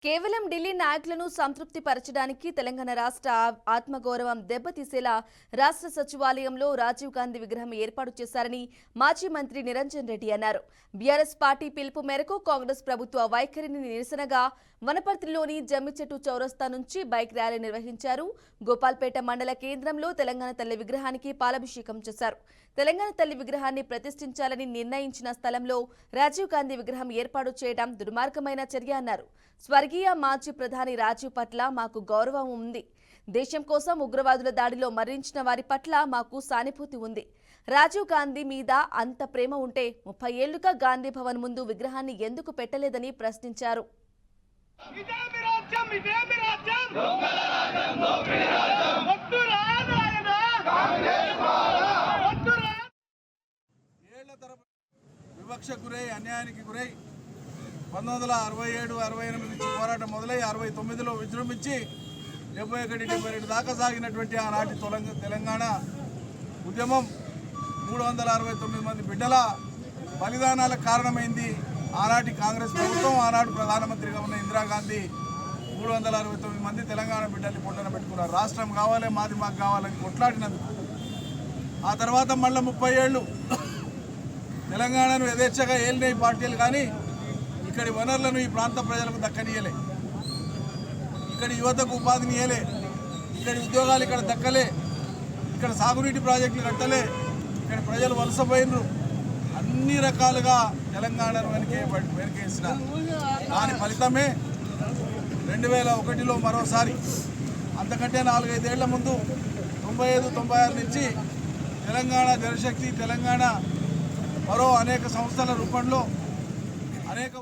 కేవలం ఢిల్లీ నాయకులను సంతృప్తి పరచడానికి తెలంగాణ రాష్ట్ర ఆత్మగౌరవం దెబ్బతీసేలా రాష్ట్ర సచివాలయంలో రాజీవ్ గాంధీ విగ్రహం ఏర్పాటు చేశారని మాజీ మంత్రి నిరంజన్ రెడ్డి అన్నారు. బీఆర్ఎస్ పార్టీ పిలుపు మేరకు కాంగ్రెస్ ప్రభుత్వ వైఖరిని నిరసనగా వనపర్తిలోని జమ్మిచెట్టు చౌరస్తా నుంచి బైక్ ర్యాలీ నిర్వహించారు. గోపాల్పేట మండల కేంద్రంలో తెలంగాణ తల్లి విగ్రహానికి పాలాభిషేకం చేశారు. తెలంగాణ తల్లి విగ్రహాన్ని ప్రతిష్ఠించాలని నిర్ణయించిన స్థలంలో రాజీవ్ గాంధీ విగ్రహం ఏర్పాటు చేయడం దుర్మార్గమైన చర్య అన్నారు. స్వర్గీయ మాజీ ప్రధాని రాజీవ్ పట్ల మాకు గౌరవం ఉంది. దేశం కోసం ఉగ్రవాదుల దాడిలో మరణించిన వారి పట్ల మాకు సానుభూతి ఉంది. రాజీవ్ గాంధీ మీద అంత ప్రేమ ఉంటే 30 ఏళ్లుగా గాంధీ భవన్ ముందు విగ్రహాన్ని ఎందుకు పెట్టలేదని ప్రశ్నించారు. వివక్ష గురై అన్యాయానికి గురై 1967-68 నుంచి పోరాటం మొదలై 69లో విజృంభించి 71-72 దాకా సాగినటువంటి ఆనాటి తెలంగాణ ఉద్యమం 369 మంది బిడ్డల బలిదానాలకు కారణమైంది. ఆనాటి కాంగ్రెస్ ప్రభుత్వం, ఆనాడు ప్రధానమంత్రిగా ఉన్న ఇందిరాగాంధీ 369 మంది తెలంగాణ బిడ్డల్ని పొట్టన పెట్టుకున్నారు. రాష్ట్రం కావాలి, మాది మాకు కావాలని కొట్లాడినందుకు. ఆ తర్వాత మళ్ళీ 30 ఏళ్ళు తెలంగాణను యథేచ్ఛగా ఏలినాయి పార్టీలు, కానీ ఇక్కడి వనరులను ఈ ప్రాంత ప్రజలకు దక్కనీయలే, ఇక్కడి యువతకు ఉపాధిని ఇయ్యలే, ఇక్కడి ఉద్యోగాలు ఇక్కడ దక్కలే, ఇక్కడ సాగునీటి ప్రాజెక్టులు కట్టలే, ఇక్కడ ప్రజలు వలసపోయినరు. అన్ని రకాలుగా తెలంగాణను వెనకేసిన దాని ఫలితమే 2001లో మరోసారి, అంతకంటే 4-5 ఏళ్ల ముందు 95-96 నుంచి తెలంగాణ జనశక్తి, తెలంగాణ మరో అనేక సంస్థల రూపంలో అనేక